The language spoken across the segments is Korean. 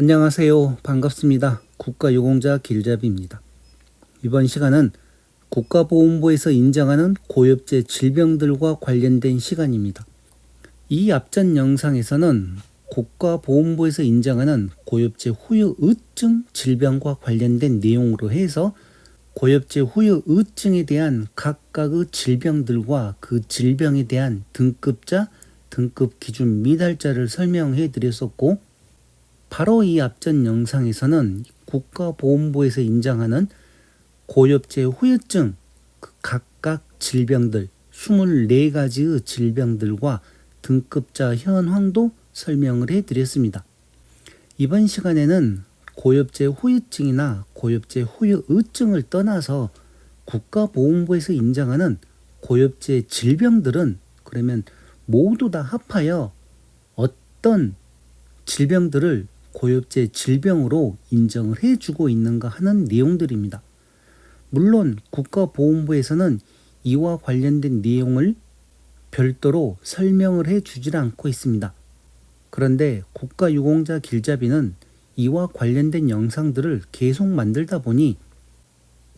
안녕하세요. 반갑습니다. 국가유공자 길잡이입니다. 이번 시간은 국가보훈부에서 인정하는 고엽제 질병들과 관련된 시간입니다. 이 앞전 영상에서는 국가보훈부에서 인정하는 고엽제 후유의증 질병과 관련된 내용으로 해서 고엽제 후유의증에 대한 각각의 질병들과 그 질병에 대한 등급자, 등급 기준 미달자를 설명해 드렸었고, 바로 이 앞전 영상에서는 국가보훈부에서 인정하는 고엽제 후유증 각각 질병들 24가지의 질병들과 등급자 현황도 설명을 해드렸습니다. 이번 시간에는 고엽제 후유증이나 고엽제 후유의증을 떠나서 국가보훈부에서 인정하는 고엽제 질병들은 그러면 모두 다 합하여 어떤 질병들을 고엽제 질병으로 인정을 해주고 있는가 하는 내용들입니다. 물론 국가보훈부에서는 이와 관련된 내용을 별도로 설명을 해주질 않고 있습니다. 그런데 국가유공자 길잡이는 이와 관련된 영상들을 계속 만들다 보니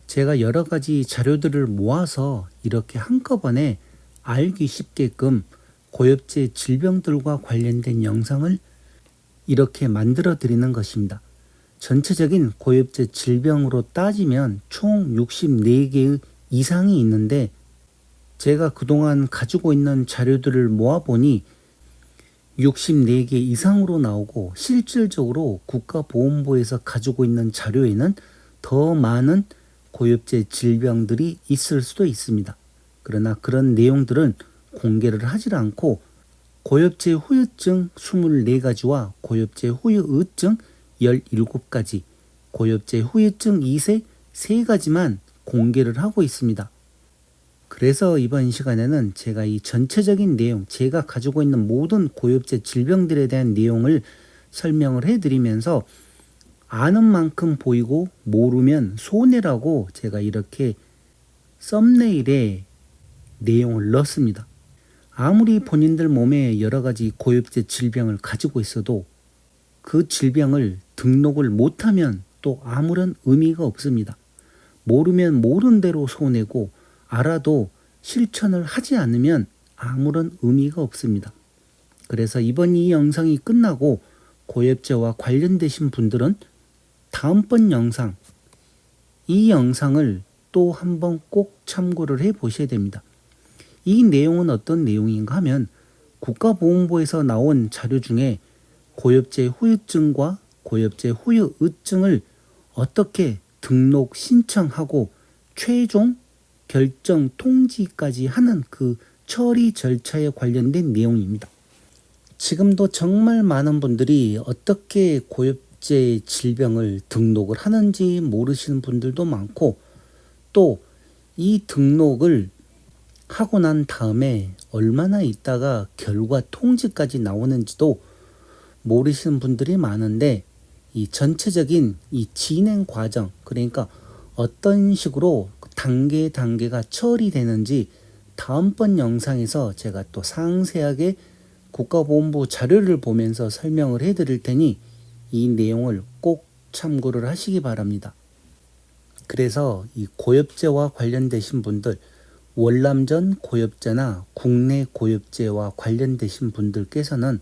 제가 여러 가지 자료들을 모아서 이렇게 한꺼번에 알기 쉽게끔 고엽제 질병들과 관련된 영상을 이렇게 만들어 드리는 것입니다. 전체적인 고엽제 질병으로 따지면 총 64개 이상이 있는데 제가 그동안 가지고 있는 자료들을 모아보니 64개 이상으로 나오고 실질적으로 국가보훈부에서 가지고 있는 자료에는 더 많은 고엽제 질병들이 있을 수도 있습니다. 그러나 그런 내용들은 공개를 하지 않고 고엽제 후유증 24가지와 고엽제 후유의증 17가지, 고엽제 후유증 2세 3가지만 공개를 하고 있습니다. 그래서 이번 시간에는 제가 이 전체적인 내용, 제가 가지고 있는 모든 고엽제 질병들에 대한 내용을 설명을 해드리면서 아는 만큼 보이고 모르면 손해라고 제가 이렇게 썸네일에 내용을 넣었습니다. 아무리 본인들 몸에 여러 가지 고엽제 질병을 가지고 있어도 그 질병을 등록을 못하면 또 아무런 의미가 없습니다. 모르면 모른 대로 손해고 알아도 실천을 하지 않으면 아무런 의미가 없습니다. 그래서 이번 이 영상이 끝나고 고엽제와 관련되신 분들은 다음번 영상, 이 영상을 또 한번 꼭 참고를 해 보셔야 됩니다. 이 내용은 어떤 내용인가 하면 국가보훈부에서 나온 자료 중에 고엽제 후유증과 고엽제 후유의증을 어떻게 등록 신청하고 최종 결정 통지까지 하는 그 처리 절차에 관련된 내용입니다. 지금도 정말 많은 분들이 어떻게 고엽제 질병을 등록을 하는지 모르시는 분들도 많고 또 이 등록을 하고 난 다음에 얼마나 있다가 결과 통지까지 나오는지도 모르시는 분들이 많은데 이 전체적인 이 진행 과정, 그러니까 어떤 식으로 단계가 처리되는지 다음번 영상에서 제가 또 상세하게 국가보훈부 자료를 보면서 설명을 해드릴 테니 이 내용을 꼭 참고를 하시기 바랍니다. 그래서 이 고엽제와 관련되신 분들, 월남전 고엽제나 국내 고엽제와 관련되신 분들께서는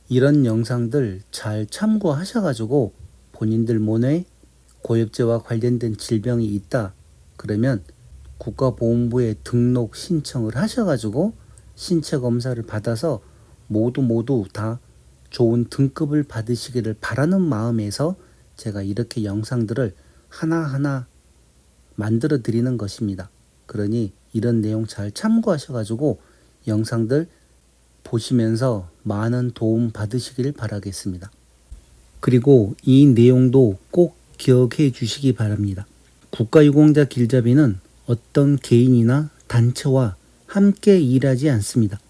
이런 영상들 잘 참고하셔가지고 본인들 몸에 고엽제와 관련된 질병이 있다 그러면 국가보훈부에 등록 신청을 하셔가지고 신체 검사를 받아서 모두 다 좋은 등급을 받으시기를 바라는 마음에서 제가 이렇게 영상들을 하나하나 만들어 드리는 것입니다. 그러니 이런 내용 잘 참고하셔가지고 영상들 보시면서 많은 도움 받으시길 바라겠습니다. 그리고 이 내용도 꼭 기억해 주시기 바랍니다. 국가유공자 길잡이는 어떤 개인이나 단체와 함께 일하지 않습니다.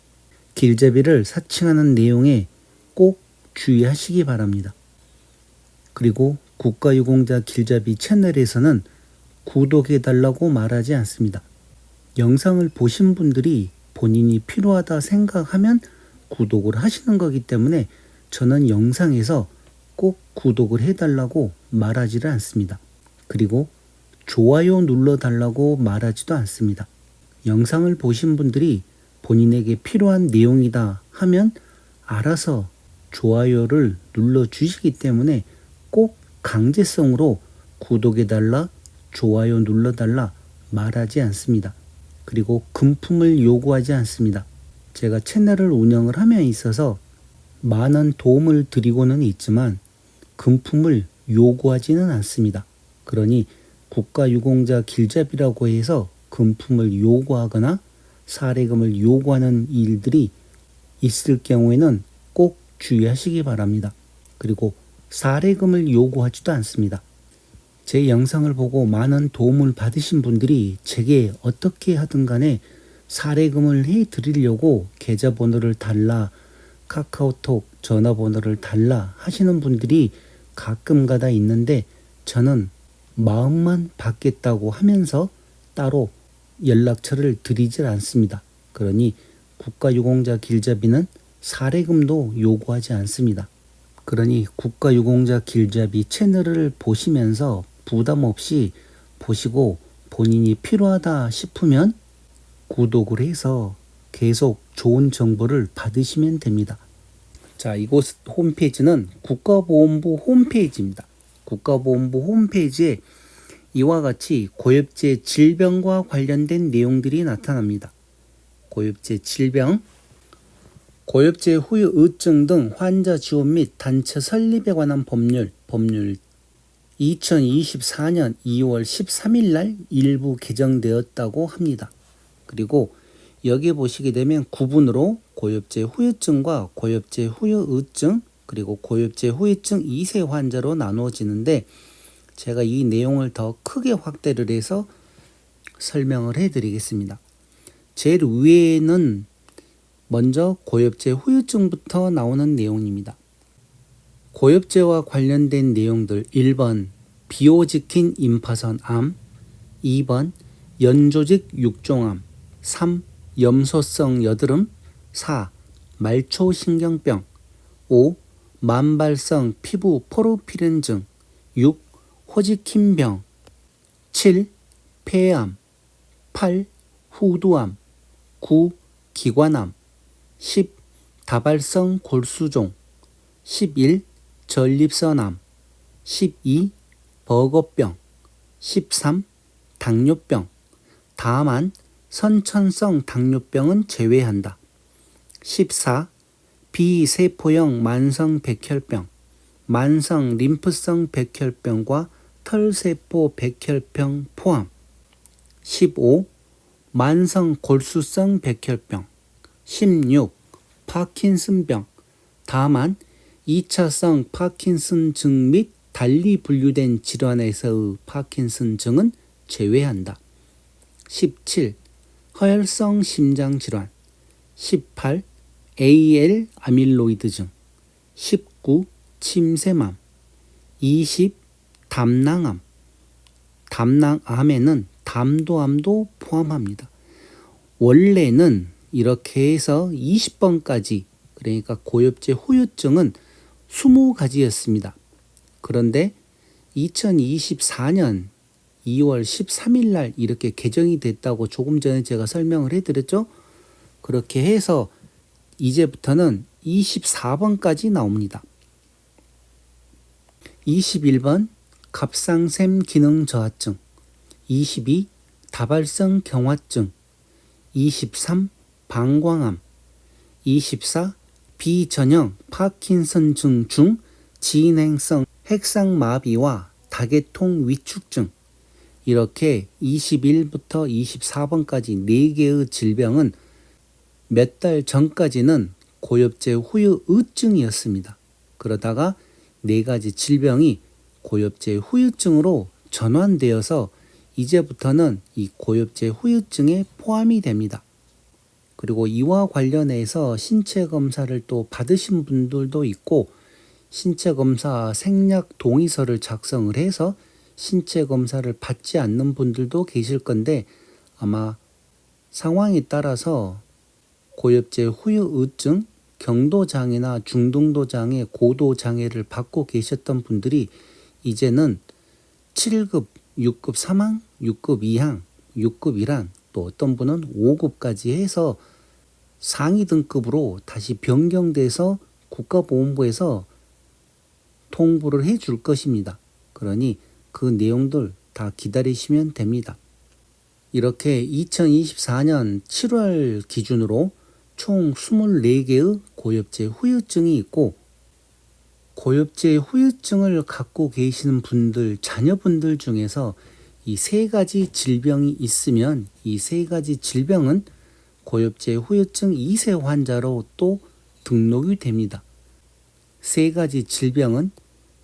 길잡이를 사칭하는 내용에 꼭 주의하시기 바랍니다. 그리고 국가유공자 길잡이 채널에서는 구독해달라고 말하지 않습니다. 영상을 보신 분들이 본인이 필요하다 생각하면 구독을 하시는 거기 때문에 저는 영상에서 꼭 구독을 해달라고 말하지를 않습니다. 그리고 좋아요 눌러달라고 말하지도 않습니다. 영상을 보신 분들이 본인에게 필요한 내용이다 하면 알아서 좋아요를 눌러주시기 때문에 꼭 강제성으로 구독해달라, 좋아요 눌러달라 말하지 않습니다. 그리고 금품을 요구하지 않습니다. 제가 채널을 운영을 함에 있어서 많은 도움을 드리고는 있지만 금품을 요구하지는 않습니다. 그러니 국가유공자 길잡이라고 해서 금품을 요구하거나 사례금을 요구하는 일들이 있을 경우에는 꼭 주의하시기 바랍니다. 그리고 사례금을 요구하지도 않습니다. 제 영상을 보고 많은 도움을 받으신 분들이 제게 어떻게 하든 간에 사례금을 해드리려고 계좌번호를 달라, 카카오톡 전화번호를 달라 하시는 분들이 가끔가다 있는데 저는 마음만 받겠다고 하면서 따로 연락처를 드리질 않습니다. 그러니 국가유공자 길잡이는 사례금도 요구하지 않습니다. 그러니 국가유공자 길잡이 채널을 보시면서 부담 없이 보시고 본인이 필요하다 싶으면 구독을 해서 계속 좋은 정보를 받으시면 됩니다. 자, 이곳 홈페이지는 국가보훈부 홈페이지입니다. 국가보훈부 홈페이지에 이와 같이 고엽제 질병과 관련된 내용들이 나타납니다. 고엽제 질병, 고엽제 후유 의증 등 환자 지원 및 단체 설립에 관한 법률 2024년 2월 13일 날 일부 개정되었다고 합니다. 그리고 여기 보시게 되면 구분으로 고엽제 후유증과 고엽제 후유 의증 그리고 고엽제 후유증 2세 환자로 나누어지는데 제가 이 내용을 더 크게 확대를 해서 설명을 해드리겠습니다. 제일 위에는 먼저 고엽제 후유증부터 나오는 내용입니다. 고엽제와 관련된 내용들 1번 비호직힌 임파선 암, 2번 연조직 육종암, 3. 염소성 여드름, 4. 말초신경병, 5. 만발성 피부 포르피린증, 6. 호지킨병, 7. 폐암, 8. 후두암, 9. 기관암, 10. 다발성 골수종, 11. 전립선암, 12. 버거병, 13. 당뇨병. 다만 선천성 당뇨병은 제외한다. 14. 비세포형 만성 백혈병, 만성 림프성 백혈병과 털세포 백혈병 포함. 15. 만성 골수성 백혈병. 16. 파킨슨병. 다만 2차성 파킨슨증 및 달리 분류된 질환에서의 파킨슨증은 제외한다. 17. 허혈성 심장질환. 18. AL 아밀로이드증. 19. 침샘암. 20. 담낭암. 담낭암에는 담도암도 포함합니다. 원래는 이렇게 해서 20번까지 그러니까 고엽제 후유증은 20가지였습니다. 그런데 2024년 2월 13일 날 이렇게 개정이 됐다고 조금 전에 제가 설명을 해드렸죠. 그렇게 해서 이제부터는 24번까지 나옵니다. 21번 갑상샘 기능 저하증, 22 다발성 경화증, 23 방광암, 24 비전형 파킨슨증 중 진행성 핵상마비와 다계통 위축증. 이렇게 21부터 24번까지 4개의 질병은 몇 달 전까지는 고엽제 후유 의증이었습니다. 그러다가 4가지 질병이 고엽제 후유증으로 전환되어서 이제부터는 이 고엽제 후유증에 포함이 됩니다. 그리고 이와 관련해서 신체 검사를 또 받으신 분들도 있고 신체 검사 생략 동의서를 작성을 해서 신체 검사를 받지 않는 분들도 계실 건데 아마 상황에 따라서 고엽제 후유 의증 경도 장애나 중등도 장애, 고도 장애를 받고 계셨던 분들이 이제는 7급, 6급 3항, 6급 2항, 6급 1항, 또 어떤 분은 5급까지 해서 상위 등급으로 다시 변경돼서 국가보훈부에서 통보를 해 줄 것입니다. 그러니 그 내용들 다 기다리시면 됩니다. 이렇게 2024년 7월 기준으로 총 24개의 고엽제 후유증이 있고, 고엽제 후유증을 갖고 계시는 분들, 자녀분들 중에서 이 세 가지 질병이 있으면 이 세 가지 질병은 고엽제 후유증 2세 환자로 또 등록이 됩니다. 세 가지 질병은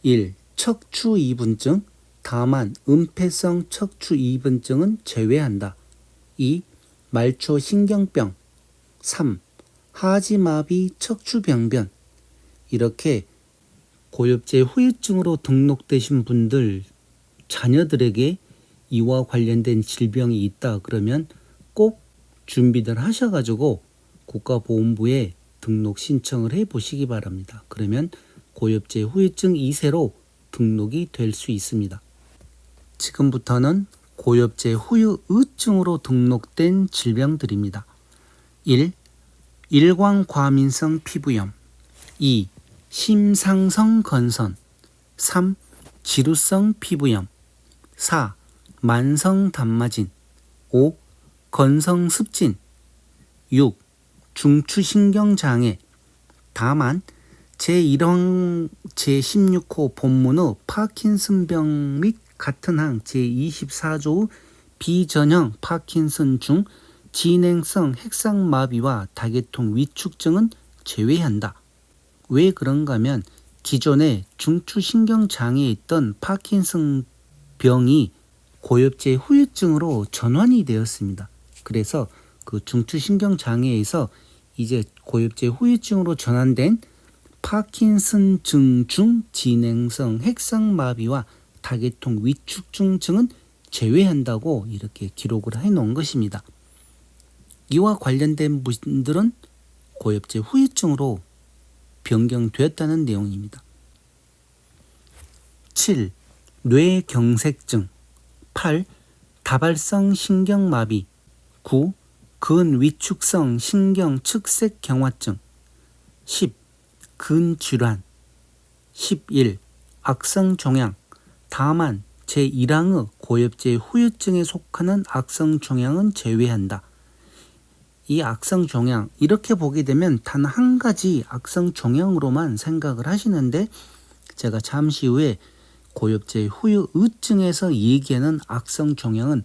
1. 척추 이분증, 다만 은폐성 척추 이분증은 제외한다. 2. 말초 신경병. 3. 하지마비 척추병변. 이렇게 고엽제 후유증으로 등록되신 분들 자녀들에게 이와 관련된 질병이 있다 그러면 꼭 준비들 하셔가지고 국가보훈부에 등록 신청을 해 보시기 바랍니다. 그러면 고엽제 후유증 2세로 등록이 될 수 있습니다. 지금부터는 고엽제 후유증으로 등록된 질병들입니다. 1. 일광과민성 피부염. 2. 심상성 건선. 3. 지루성 피부염. 4. 만성 단마진. 5. 건성습진. 6. 중추신경장애. 다만 제1항 제16호 본문의 파킨슨병 및 같은 항 제24조 비전형 파킨슨 중 진행성 핵상마비와 다계통 위축증은 제외한다. 왜 그런가 하면 기존에 중추신경장애에 있던 파킨슨 병이 고엽제 후유증으로 전환이 되었습니다. 그래서 그 중추신경장애에서 이제 고엽제 후유증으로 전환된 파킨슨증 중 진행성 핵상마비와 다계통 위축증은 제외한다고 이렇게 기록을 해놓은 것입니다. 이와 관련된 분들은 고엽제 후유증으로 변경되었다는 내용입니다. 7. 뇌경색증. 8. 다발성 신경마비. 9. 근위축성 신경측색경화증. 10. 근질환. 11. 악성종양. 다만 제1항의 고엽제 후유증에 속하는 악성종양은 제외한다. 이 악성종양, 이렇게 보게 되면 단 한 가지 악성종양으로만 생각을 하시는데, 제가 잠시 후에 고엽제 후유증에서 얘기하는 악성종양은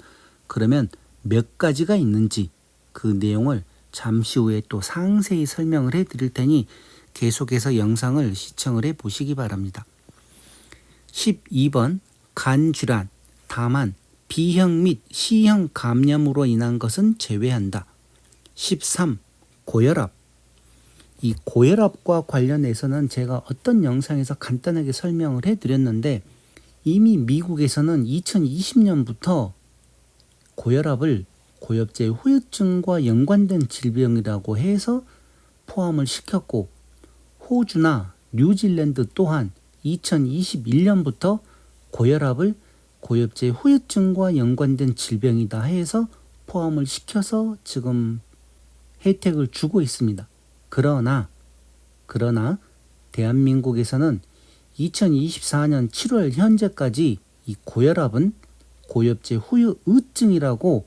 그러면 몇 가지가 있는지 그 내용을 잠시 후에 또 상세히 설명을 해 드릴 테니 계속해서 영상을 시청을 해 보시기 바랍니다. 12번 간질환. 다만 B형 및 C형 감염으로 인한 것은 제외한다. 13. 고혈압. 이 고혈압과 관련해서는 제가 어떤 영상에서 간단하게 설명을 해드렸는데, 이미 미국에서는 2020년부터 고혈압을 고엽제 후유증과 연관된 질병이라고 해서 포함을 시켰고, 호주나 뉴질랜드 또한 2021년부터 고혈압을 고엽제 후유증과 연관된 질병이다 해서 포함을 시켜서 지금 혜택을 주고 있습니다. 그러나 대한민국에서는 2024년 7월 현재까지 이 고혈압은 고엽제 후유증이라고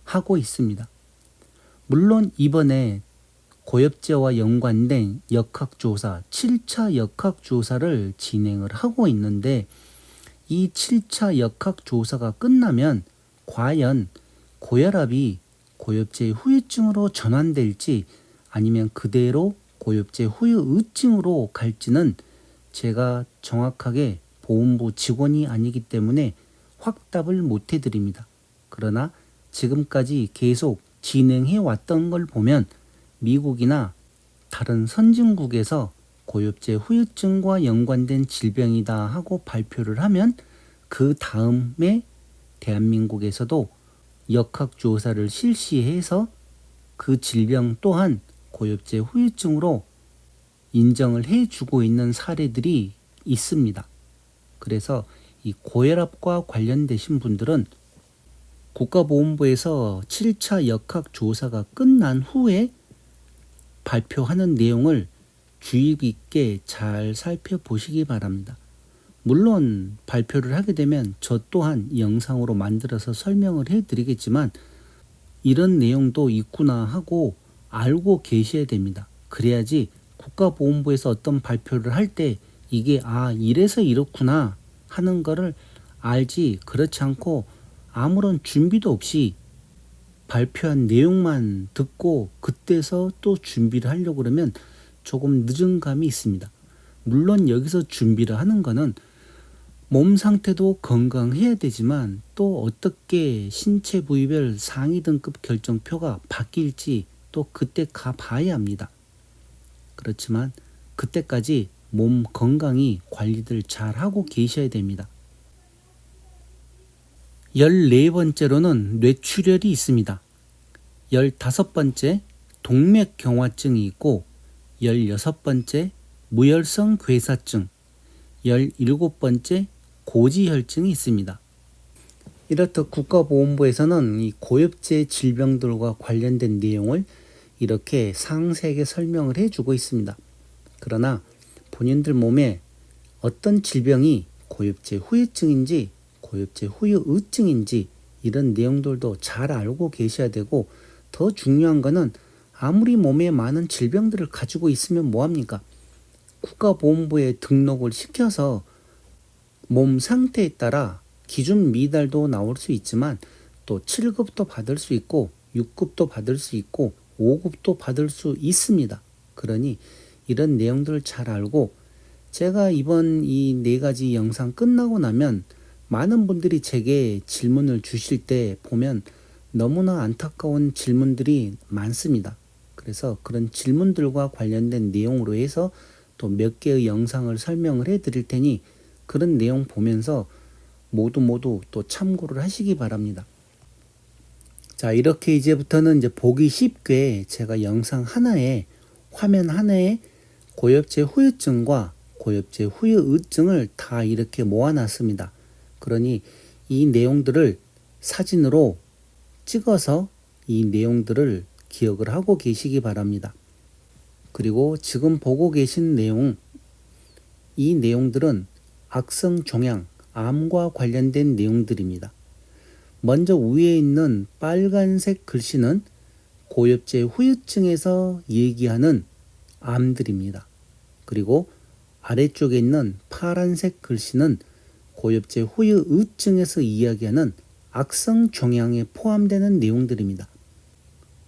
하고 있습니다. 물론 이번에 고엽제와 연관된 역학조사, 7차 역학조사를 진행을 하고 있는데, 이 7차 역학조사가 끝나면 과연 고혈압이 고엽제 후유증으로 전환될지 아니면 그대로 고엽제 후유증으로 갈지는 제가 정확하게 보훈부 직원이 아니기 때문에 확답을 못 해드립니다. 그러나 지금까지 계속 진행해 왔던 걸 보면 미국이나 다른 선진국에서 고엽제 후유증과 연관된 질병이다 하고 발표를 하면 그 다음에 대한민국에서도 역학조사를 실시해서 그 질병 또한 고엽제 후유증으로 인정을 해주고 있는 사례들이 있습니다. 그래서 이 고혈압과 관련되신 분들은 국가보건부에서 7차 역학조사가 끝난 후에 발표하는 내용을 주의 깊게 잘 살펴보시기 바랍니다. 물론 발표를 하게 되면 저 또한 영상으로 만들어서 설명을 해드리겠지만 이런 내용도 있구나 하고 알고 계셔야 됩니다. 그래야지 국가보건부에서 어떤 발표를 할 때 이게 이래서 이렇구나 하는 거를 알지, 그렇지 않고 아무런 준비도 없이 발표한 내용만 듣고 그때서 또 준비를 하려고 그러면 조금 늦은 감이 있습니다. 물론 여기서 준비를 하는 거는 몸 상태도 건강해야 되지만 또 어떻게 신체 부위별 상위 등급 결정표가 바뀔지 또 그때 가봐야 합니다. 그렇지만 그때까지 몸 건강히 관리들 잘 하고 계셔야 됩니다. 14번째로는 뇌출혈이 있습니다. 15번째 동맥경화증이 있고 16번째 무혈성 괴사증, 17번째 고지혈증이 있습니다. 이렇듯 국가보건부에서는 이 고엽제 질병들과 관련된 내용을 이렇게 상세하게 설명을 해주고 있습니다. 그러나 본인들 몸에 어떤 질병이 고엽제 후유증인지 고엽제 후유의증인지 이런 내용들도 잘 알고 계셔야 되고, 더 중요한 거는 아무리 몸에 많은 질병들을 가지고 있으면 뭐합니까? 국가보건부에 등록을 시켜서 몸 상태에 따라 기준 미달도 나올 수 있지만 또 7급도 받을 수 있고 6급도 받을 수 있고 5급도 받을 수 있습니다. 그러니 이런 내용들을 잘 알고, 제가 이번 이 4가지 영상 끝나고 나면 많은 분들이 제게 질문을 주실 때 보면 너무나 안타까운 질문들이 많습니다. 그래서 그런 질문들과 관련된 내용으로 해서 또 몇 개의 영상을 설명을 해 드릴 테니 그런 내용 보면서 모두 또 참고를 하시기 바랍니다. 자, 이렇게 이제부터는 보기 쉽게 제가 영상 하나에, 화면 하나에 고엽제 후유증과 고엽제 후유의증을 다 이렇게 모아놨습니다. 그러니 이 내용들을 사진으로 찍어서 이 내용들을 기억을 하고 계시기 바랍니다. 그리고 지금 보고 계신 내용, 이 내용들은 악성 종양, 암과 관련된 내용들입니다. 먼저 위에 있는 빨간색 글씨는 고엽제 후유증에서 얘기하는 암들입니다. 그리고 아래쪽에 있는 파란색 글씨는 고엽제 후유의증에서 이야기하는 악성 종양에 포함되는 내용들입니다.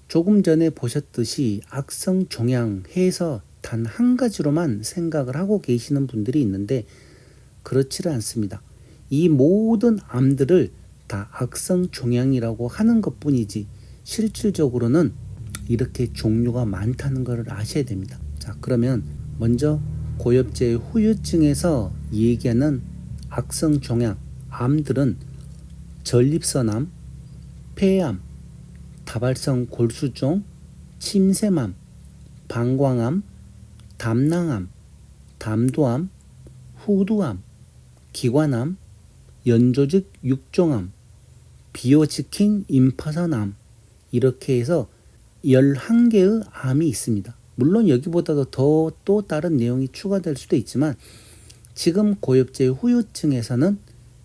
조금 전에 보셨듯이 악성 종양 해서 단 한 가지로만 생각을 하고 계시는 분들이 있는데 그렇지는 않습니다. 이 모든 암들을 다 악성 종양이라고 하는 것뿐이지 실질적으로는 이렇게 종류가 많다는 것을 아셔야 됩니다. 자, 그러면 먼저 고엽제 후유증에서 얘기하는 악성 종양, 암들은 전립선암, 폐암, 다발성 골수종, 침샘암, 방광암, 담낭암, 담도암, 후두암, 기관암, 연조직 육종암, 비호치킨 임파선암, 이렇게 해서 11개의 암이 있습니다. 물론 여기보다도 더 또 다른 내용이 추가될 수도 있지만 지금 고엽제 후유증에서는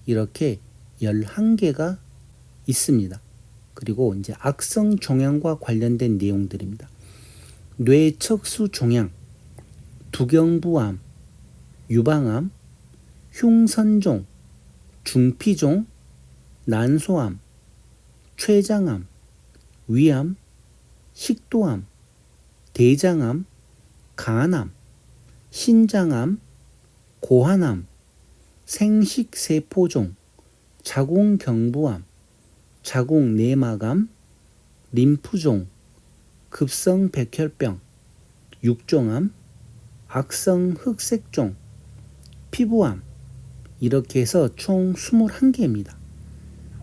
이렇게 11개가 있습니다. 그리고 이제 악성 종양과 관련된 내용들입니다. 뇌척수 종양, 두경부암, 유방암, 흉선종, 중피종, 난소암, 췌장암, 위암, 식도암, 대장암, 간암, 신장암, 고환암, 생식세포종, 자궁경부암, 자궁내막암, 림프종, 급성백혈병, 육종암, 악성흑색종, 피부암, 이렇게 해서 총 21개입니다.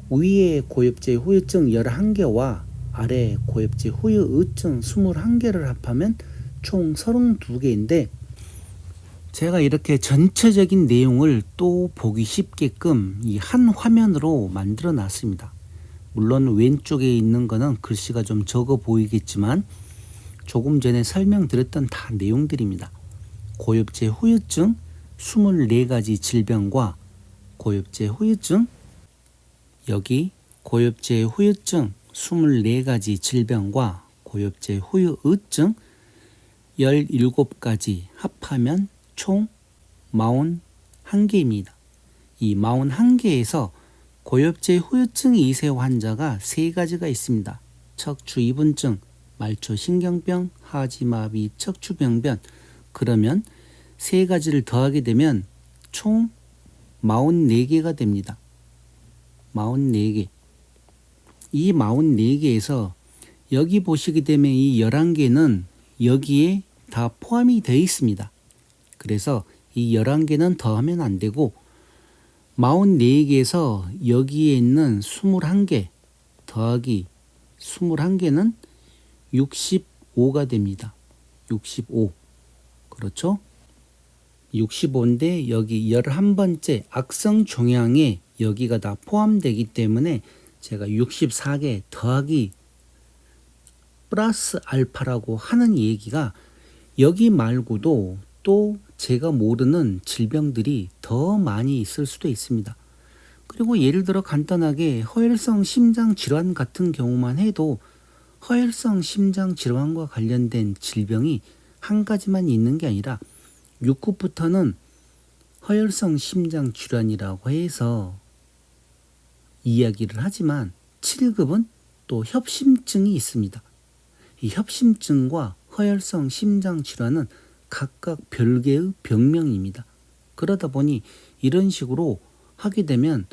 위에 고엽제 후유증 11개와 아래 고엽제 후유의증 21개를 합하면 총 32개인데 제가 이렇게 전체적인 내용을 또 보기 쉽게끔 이 한 화면으로 만들어 놨습니다. 물론 왼쪽에 있는 거는 글씨가 좀 적어 보이겠지만 조금 전에 설명드렸던 다 내용들입니다. 고엽제 후유증 24가지 질병과 고엽제 후유증, 여기 고엽제 후유증 24가지 질병과 고엽제 후유증 17가지 합하면 총 41개입니다. 이 41개에서 고엽제 후유증 2세 환자가 3가지가 있습니다. 척추이분증, 말초신경병, 하지마비, 척추병변. 그러면 3가지를 더하게 되면 총 44개가 됩니다. 44개. 이 44개에서 여기 보시게 되면 이 11개는 여기에 다 포함이 되어 있습니다. 그래서 이 11개는 더하면 안 되고 44개에서 여기에 있는 21개 더하기 21개는 65가 됩니다. 65. 그렇죠? 65인데 여기 11번째 악성 종양에 여기가 다 포함되기 때문에 제가 64개 더하기 플러스 알파라고 하는 얘기가 여기 말고도 또 제가 모르는 질병들이 더 많이 있을 수도 있습니다. 그리고 예를 들어 간단하게 허혈성 심장 질환 같은 경우만 해도 허혈성 심장 질환과 관련된 질병이 한 가지만 있는 게 아니라 6급부터는 허혈성 심장 질환이라고 해서 이야기를 하지만 7급은 또 협심증이 있습니다. 이 협심증과 허혈성 심장 질환은 각각 별개의 병명입니다. 그러다 보니 이런 식으로 하게 되면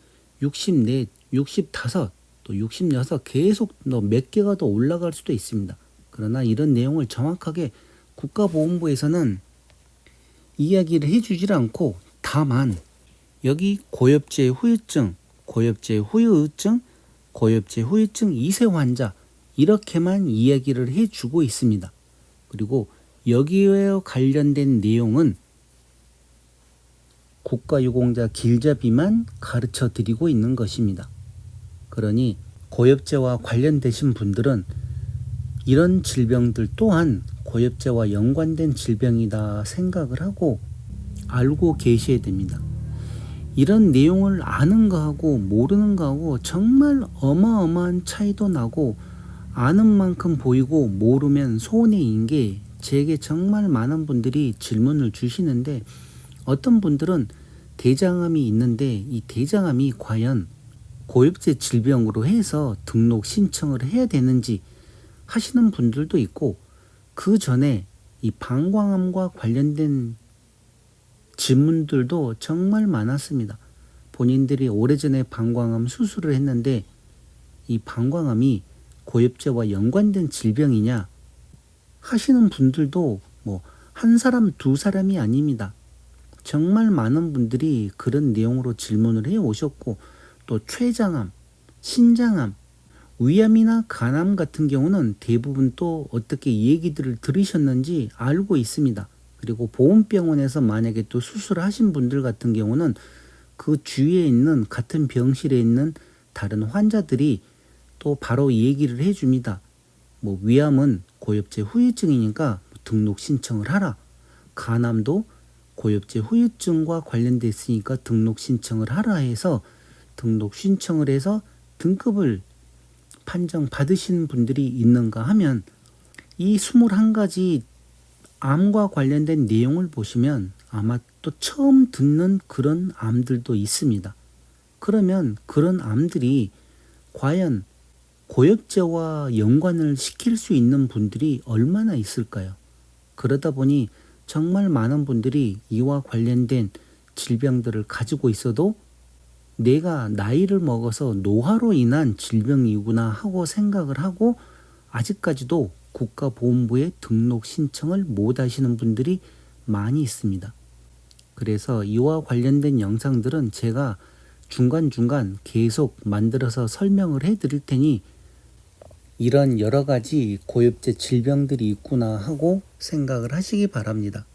64, 65, 또 66 계속 몇 개가 더 올라갈 수도 있습니다. 그러나 이런 내용을 정확하게 국가보건부에서는 이야기를 해주질 않고 다만 여기 고엽제 후유증, 고엽제 후유증, 고엽제 후유증 2세 환자 이렇게만 이야기를 해주고 있습니다. 그리고 여기에 관련된 내용은 국가유공자 길잡이만 가르쳐 드리고 있는 것입니다. 그러니 고엽제와 관련되신 분들은 이런 질병들 또한 고엽제와 연관된 질병이다 생각을 하고 알고 계셔야 됩니다. 이런 내용을 아는 거하고 모르는 거하고 정말 어마어마한 차이도 나고 아는 만큼 보이고 모르면 손해인 게 제게 정말 많은 분들이 질문을 주시는데 어떤 분들은 대장암이 있는데 이 대장암이 과연 고엽제 질병으로 해서 등록 신청을 해야 되는지 하시는 분들도 있고 그 전에 이 방광암과 관련된 질문들도 정말 많았습니다. 본인들이 오래전에 방광암 수술을 했는데 이 방광암이 고엽제와 연관된 질병이냐 하시는 분들도 뭐 한 사람 두 사람이 아닙니다. 정말 많은 분들이 그런 내용으로 질문을 해 오셨고 또 췌장암, 신장암, 위암이나 간암 같은 경우는 대부분 또 어떻게 얘기들을 들으셨는지 알고 있습니다. 그리고 보험병원에서 만약에 또 수술을 하신 분들 같은 경우는 그 주위에 있는 같은 병실에 있는 다른 환자들이 또 바로 얘기를 해줍니다. 뭐 위암은 고엽제 후유증이니까 등록 신청을 하라. 간암도 고엽제 후유증과 관련돼 있으니까 등록 신청을 하라 해서 등록 신청을 해서 등급을 판정 받으신 분들이 있는가 하면 이 21가지 암과 관련된 내용을 보시면 아마 또 처음 듣는 그런 암들도 있습니다. 그러면 그런 암들이 과연 고엽제와 연관을 시킬 수 있는 분들이 얼마나 있을까요? 그러다 보니 정말 많은 분들이 이와 관련된 질병들을 가지고 있어도 내가 나이를 먹어서 노화로 인한 질병이구나 하고 생각을 하고 아직까지도 국가보건부에 등록 신청을 못 하시는 분들이 많이 있습니다. 그래서 이와 관련된 영상들은 제가 중간중간 계속 만들어서 설명을 해 드릴 테니 이런 여러 가지 고엽제 질병들이 있구나 하고 생각을 하시기 바랍니다.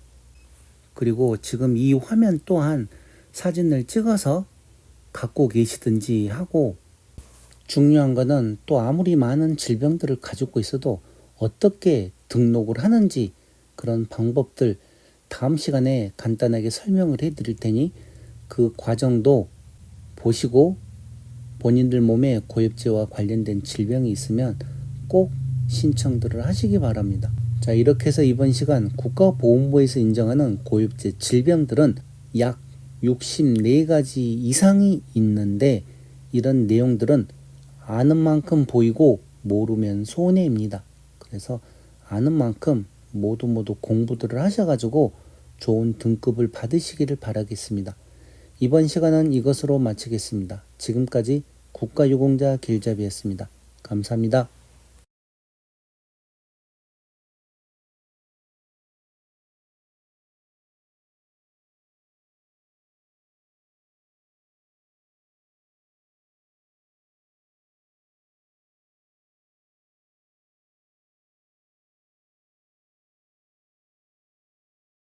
그리고 지금 이 화면 또한 사진을 찍어서 갖고 계시든지 하고, 중요한 거는 또 아무리 많은 질병들을 가지고 있어도 어떻게 등록을 하는지 그런 방법들 다음 시간에 간단하게 설명을 해 드릴 테니 그 과정도 보시고 본인들 몸에 고엽제와 관련된 질병이 있으면 꼭 신청들을 하시기 바랍니다. 자, 이렇게 해서 이번 시간 국가보건부에서 인정하는 고엽제 질병들은 약 64가지 이상이 있는데, 이런 내용들은 아는 만큼 보이고 모르면 손해입니다. 그래서 아는 만큼 모두 공부들을 하셔가지고 좋은 등급을 받으시기를 바라겠습니다. 이번 시간은 이것으로 마치겠습니다. 지금까지 국가유공자 길잡이였습니다. 감사합니다.